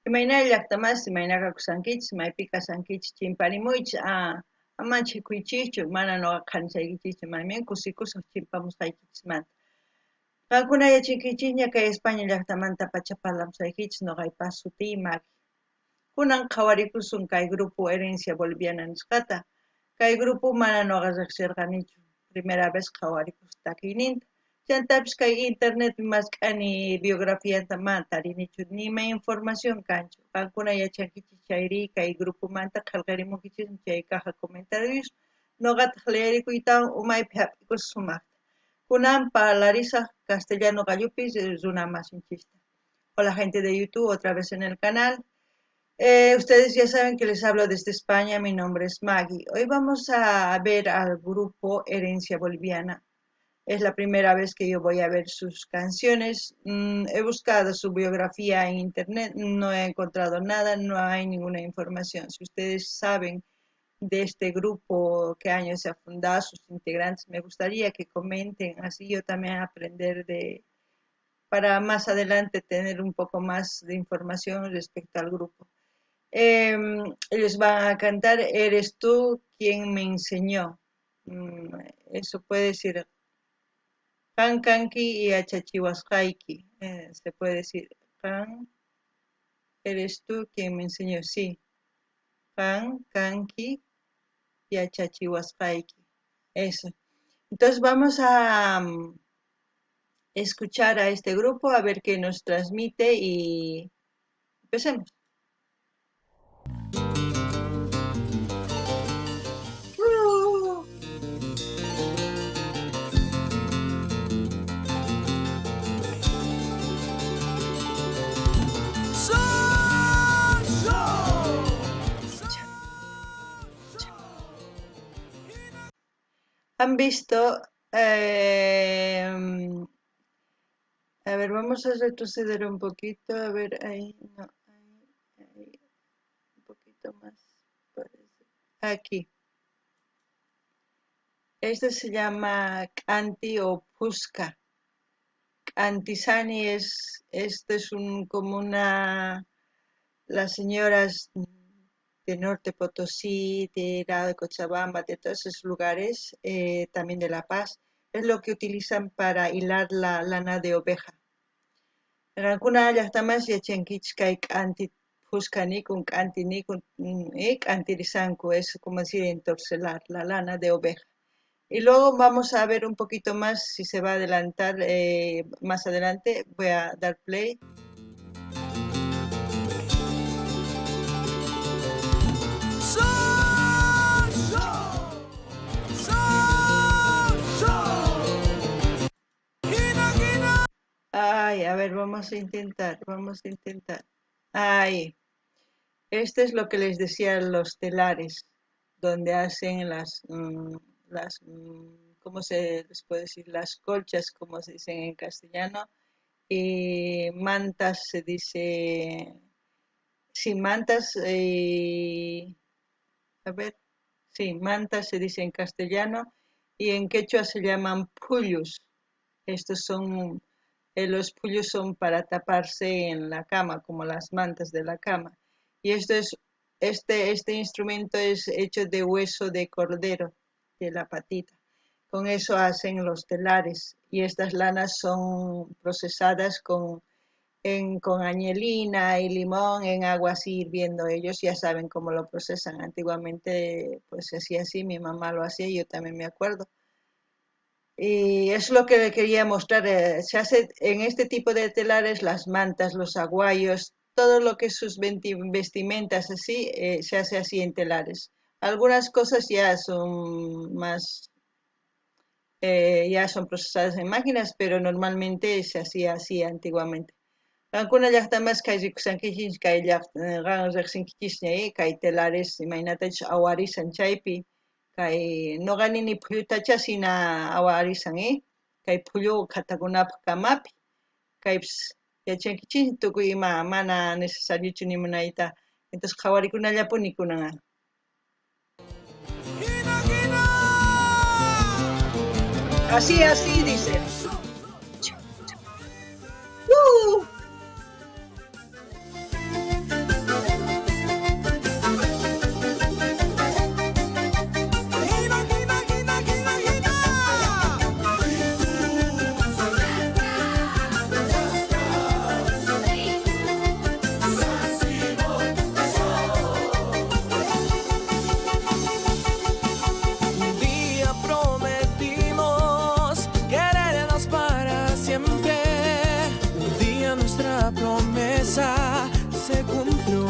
Imayna llaqtamas imaynaqa kusankichis maypi kasankichis chimparimuychis ama chikuychikchu mana nuqa qhanchaykichikchu maymin kusikusaq chimpamusqaykichismanta. Qankuna yachankichikña kay España llaqtamanta pachapalamsaykichis nuqaypas sutiy Maggie. Kunan qhawarikusun kay grupo Herencia Boliviana nisqata. Kay grupo mana nuqa riqsirqanichu primera vez qhawarikus takiyninta. Chantapis kay internet mask'ani biografiyanta ma tarinichu nima información kanchu. Qankuna yachankichis chayri kay grupomanta qillqarimunkichis chay caja comentarios nuqataq leerikuytawan umaypi hap'ikusun sumaqta. Kunan parlarisaq castellano gallupis runa masinchista. Hola gente de YouTube, otra vez en el canal. Ustedes ya saben que les hablo desde España, mi nombre es Maggie. Hoy vamos a ver al grupo Herencia Boliviana. Es la primera vez que yo voy a ver sus canciones. He buscado su biografía en internet, no he encontrado nada, no hay ninguna información. Si ustedes saben de este grupo, qué año se ha fundado, sus integrantes, me gustaría que comenten, así yo también aprender para más adelante tener un poco más de información respecto al grupo. Ellos van a cantar Eres tú quien me enseñó. Eso puede decir Kan Kanki y Achachihuascaiki. Se puede decir Kan, eres tú quien me enseñó. Sí, Kan Kanki y Achachihuascaiki. Eso. Entonces vamos a escuchar a este grupo a ver qué nos transmite y empecemos. Han visto, a ver, vamos a retroceder un poquito, a ver, ahí, no, ahí, un poquito más, parece. Aquí. Este se llama Canti o Pusca. Cantisani este es como las señoras de Norte Potosí, de Grado de Cochabamba, de todos esos lugares, también de La Paz, es lo que utilizan para hilar la lana de oveja. Alguna llaqtamas yachankichis kay k'anti pusqanikun k'antinikun k'antirisanku, es como decir entorcelar la lana de oveja. Y luego vamos a ver un poquito más si se va a adelantar más adelante. Voy a dar play. Ay, a ver, vamos a intentar. Ahí. Este es lo que les decía los telares, donde hacen ¿cómo se les puede decir? Las colchas, como se dicen en castellano, y mantas se dice, sí, mantas, a ver, sí, mantas se dice en castellano, y en quechua se llaman puyos. Estos son, los puyos son para taparse en la cama, como las mantas de la cama. Y este instrumento es hecho de hueso de cordero, de la patita. Con eso hacen los telares y estas lanas son procesadas con añelina y limón en agua así hirviendo. Ellos ya saben cómo lo procesan. Antiguamente pues se hacía así, mi mamá lo hacía y yo también me acuerdo. Y es lo que le quería mostrar. Se hace en este tipo de telares las mantas, los aguayos, todo lo que es sus vestimentas así, se hace así en telares. Algunas cosas ya son más, ya son procesadas en máquinas, pero normalmente se hacía así antiguamente. Qankuna llaqtamas kay rikusankichinchis kay qan riqsinkichisña kay telares imaynatachus awarisan chaypi kay nuqa nini phulutacha sina awarisan kay phullu qhatakunapaq kamapi kaypis yachankichinchis tukuy ima mana necesariochu nimunayta entonces qhawarikunallapu nikunanqa. Así dice. se cumplió.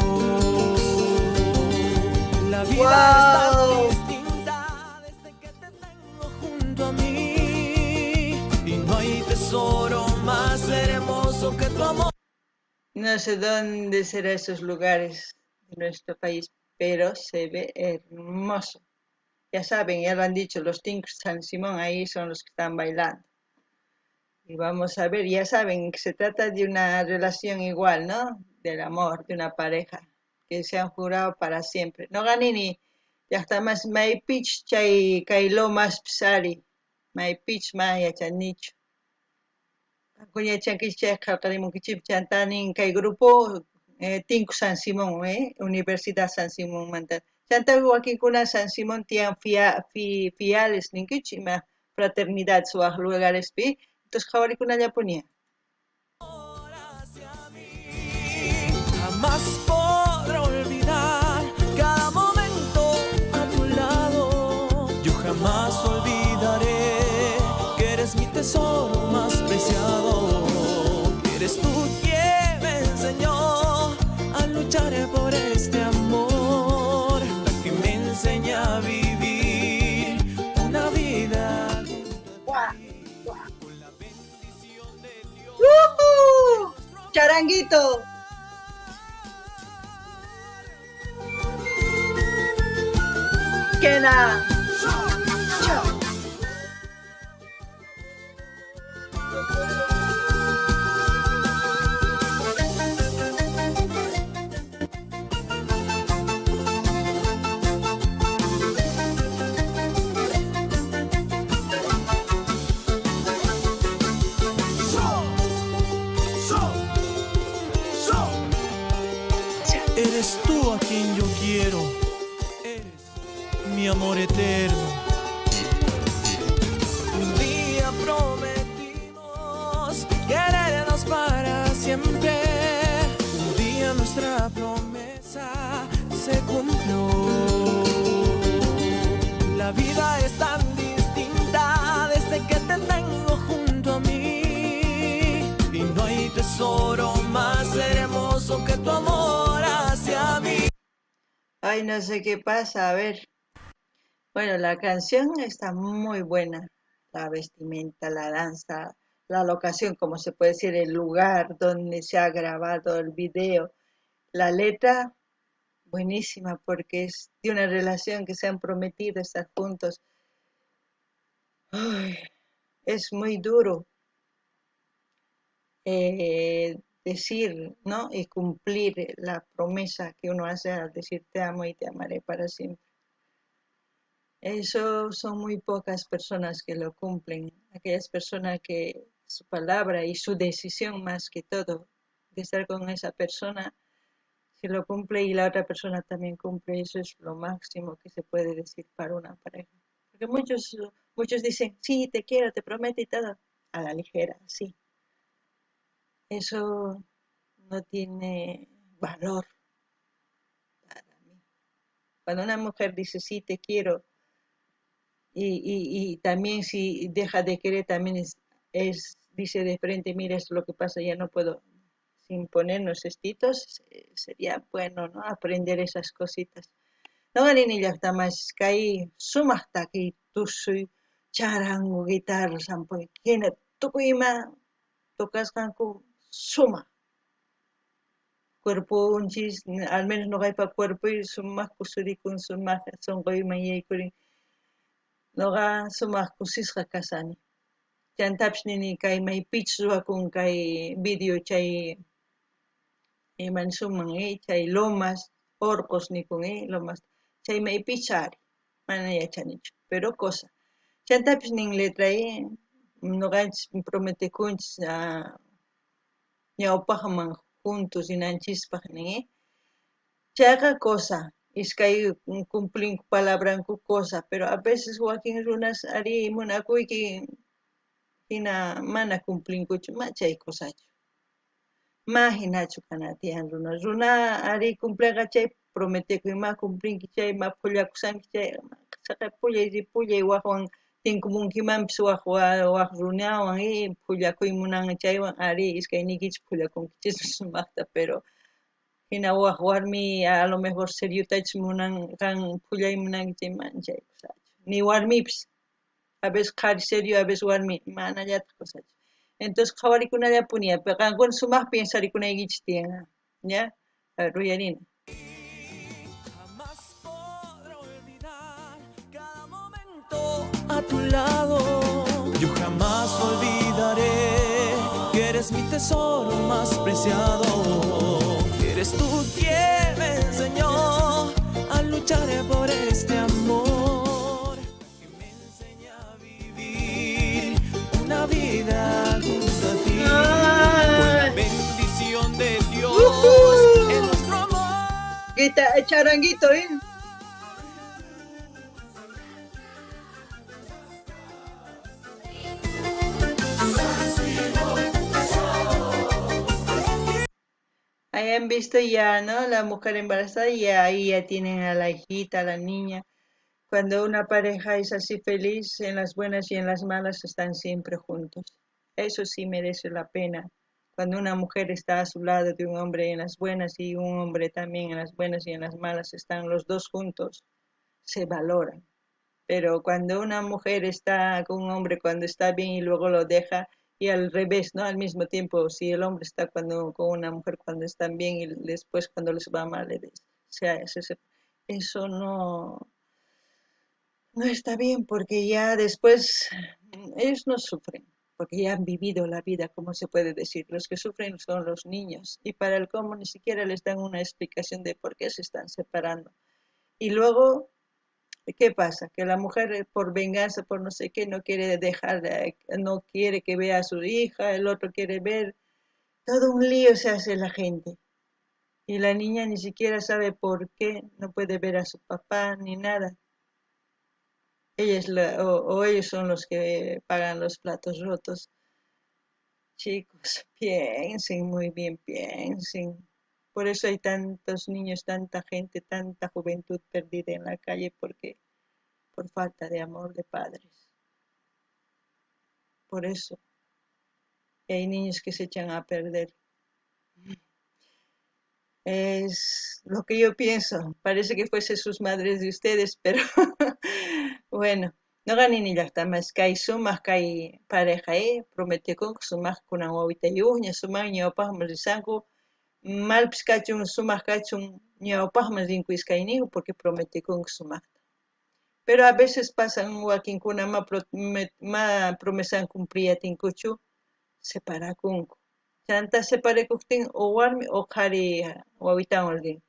La vida ¡Wow! es tan distinta desde que te tengo junto a mí. Y no hay tesoro más hermoso que tu amor. No sé dónde serán esos lugares de nuestro país, pero se ve hermoso. Ya saben, ya lo han dicho, los Tincos San Simón ahí son los que están bailando. Y vamos a ver, ya saben que se trata de una relación igual, ¿no? Del amor, de una pareja, que se han jurado para siempre. No ganini, ya está más maipich chay kailo más psari, maipich maya chanicho. Kunya chankicha kalkalimun kichip chantanin kay grupo Tinku San Simón, Universidad San Simón mantan. Chanta wakikuna San Simón tian fiales ninkichi ma fraternidad suah lugares pi. Entonces jawarikuna ya ponía. Jamás podré olvidar cada momento a tu lado. Yo jamás olvidaré que eres mi tesoro más preciado. Eres tú quien me enseñó a luchar por este amor, la que me enseña a vivir una vida junto a ti, con la bendición de Dios. ¡Woohoo! ¡Charanguito! ¡Quena! ¡Chao! Eres tú a quien yo quiero, eres mi amor eterno. Un día prometimos querernos para siempre. Un día nuestra promesa se cumplió. La vida es tan distinta desde que te tengo junto a mí. Y no hay tesoro más hermoso que tu amor hacia mí. Ay, no sé qué pasa, a ver. Bueno, la canción está muy buena. La vestimenta, la danza, la locación, como se puede decir, el lugar donde se ha grabado el video. La letra, buenísima, porque es de una relación que se han prometido estar juntos. Ay, es muy duro decir, ¿no? Y cumplir la promesa que uno hace al decir te amo y te amaré para siempre. Eso son muy pocas personas que lo cumplen. Aquellas personas que su palabra y su decisión más que todo de estar con esa persona, si lo cumple y la otra persona también cumple, eso es lo máximo que se puede decir para una pareja. Porque muchos dicen, sí, te quiero, te prometo y todo, a la ligera, sí. Eso no tiene valor para mí. Cuando una mujer dice, sí, te quiero, y también si deja de querer, también dice de frente, mira, esto es lo que pasa, ya no puedo, sin ponernos estitos, sería bueno, ¿no? Aprender esas cositas. No ganin ni llakta más kai sumaqta ki tusuy charango guitarra sampoy kina tukuyma tukasqanku suma cuerpo unchis al menos no hay pa cuerpo y sumaq kusurikun sumaq sonqoyman yaykurin noqa sumaq kusisqa kasani chantapis nini kay maypich ruwakun kay video chay imansuman chay lomas orcos nikun lomas chay maypich ari mana yachanichu pero cosa chantapis nin letra noqanchis prometekunchis ñawpaqman juntos rinanchispaq nin chayqa cosa iskay cumplinku palabranku cosa pero a veces wakin runas ari munakuyki hina mana cumplinkuchu ma chay cosachu ma hinachu kana tiyan runa ari cumpleqa chay prometeku ima cumplinki chay ma phullakusanki chay saqay pullay waqwan tinkumunkimanpis waq runawan phullakuymunan chaywan ari iskaynikichik phullakunkichis sumaqta pero Hinawaq warmi a lo mejor seriutach munan kan phullay munankiman chay kusachu. Ni warmipis, a veces qhari serio, a veces warmi manallata kusachu. Entonces qhawarikunalla puña, pero qankuna sumaq pensarikunaykichis tiyan, ¿ya? A ver, uyarina. Jamás podré olvidar cada momento a tu lado. Yo jamás olvidaré que eres mi tesoro más preciado. Que eres tú quien me enseñó a luchar por este amor. Que me enseña a vivir una vida junto a ti. Con la bendición de Dios en nuestro amor. Guita, charanguito, ¿eh? Hayan visto ya, ¿no? La mujer embarazada y ahí ya tienen a la hijita, a la niña. Cuando una pareja es así feliz, en las buenas y en las malas están siempre juntos. Eso sí merece la pena. Cuando una mujer está a su lado de un hombre en las buenas y un hombre también en las buenas y en las malas, están los dos juntos, se valoran. Pero cuando una mujer está con un hombre cuando está bien y luego lo deja, y al revés, ¿no? Al mismo tiempo, si el hombre está con una mujer cuando están bien y después cuando les va mal, eso no está bien porque ya después ellos no sufren, porque ya han vivido la vida, como se puede decir. Los que sufren son los niños y para el cómo ni siquiera les dan una explicación de por qué se están separando. Y luego, ¿qué pasa? Que la mujer por venganza, por no sé qué, no quiere dejar, no quiere que vea a su hija, el otro quiere ver. Todo un lío se hace la gente. Y la niña ni siquiera sabe por qué no puede ver a su papá ni nada. O ellos son los que pagan los platos rotos. Chicos, piensen muy bien, piensen. Por eso hay tantos niños, tanta gente, tanta juventud perdida en la calle, porque por falta de amor de padres. Por eso hay niños que se echan a perder. Es lo que yo pienso. Parece que fuese sus madres de ustedes, pero bueno. No ganin ni las tamas kay sumaq kay pareja prometekun sumaq kunan wawitayuqña sumaq ñawpaqman risanku malpis kachun sumaq kachun ñawpaqman rinku iskayniyuq porque prometekunku sumaqta. Pero a veces pasan wakinkuna ma promesa cumpliyatinkuchu separakunku. Chanta separekuqtin o warmi o qhari wawitawan rin.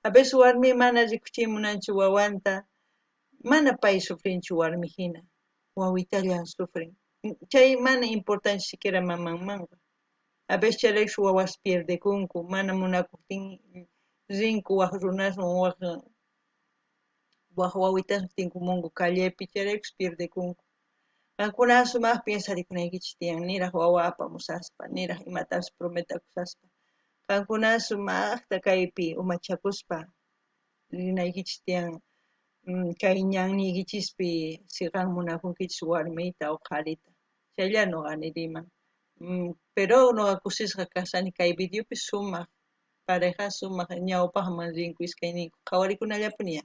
A veces warmi mana rikuchimunanchu wawanta, mana pay sufrinchu warmi hina, wawitallan sufrin. Chay mana importancia siquiera mamanmanqa. A veces chayarish wawas pierdekunku, mana munakuqtin rinku waq runaswan waq wawitas tinkumunku kallepi, chayarish pierdekunku. Qankuna sumaq piensarikunaykichis tiyan, niraq wawa apamusaspa, niraq imatas prometakusaspa. Qankuna sumaqta kaypi umachakuspa rinaykichis tiyan, kay ñanniykichispi siqan munakunkichis warmita o qharita. Chaylla nuqani riman. Pero nuqa kusisqa kasani kay videopi sumaq pareja sumaq ñawpaqman rinku iskayniyku qhawarikunallapuña.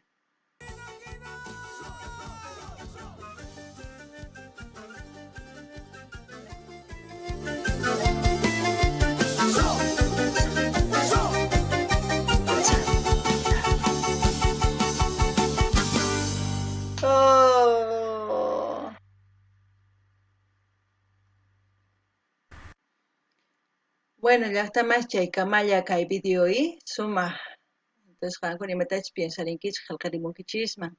Oh. Bueno, llaqtamas chaykamalla kay video sumaq. Entonces qankuna imatachis piensarinkichis qillqarimunkichisman.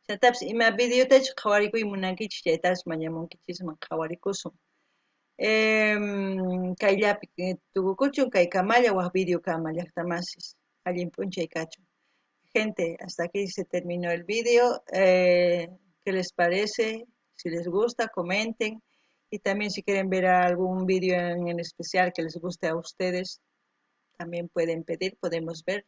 Chaytapis ima videotachus qhawarikuy munankichis chaytapis mañamunkichisman qhawarikusun. Kayllapi tukukuchun kay kamalla waq video kama llaqtamasis. Allin p'unchay kachun. Gente, hasta aquí se terminó el video. ¿Qué les parece? Si les gusta, comenten. Y también si quieren ver algún video en especial que les guste a ustedes, también pueden pedir, podemos ver.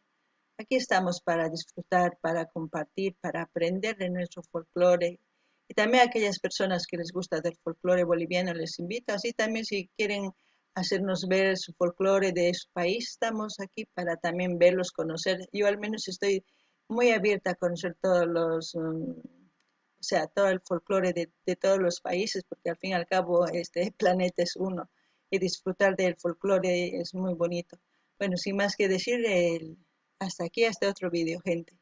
Aquí estamos para disfrutar, para compartir, para aprender de nuestro folclore. Y también a aquellas personas que les gusta del folclore boliviano les invito. Así también si quieren hacernos ver su folclore de su país. Estamos aquí para también verlos, conocer. Yo al menos estoy muy abierta a conocer todos o sea, todo el folclore de todos los países, porque al fin y al cabo este planeta es uno y disfrutar del folclore es muy bonito. Bueno, sin más que decir, hasta aquí, hasta otro video, gente.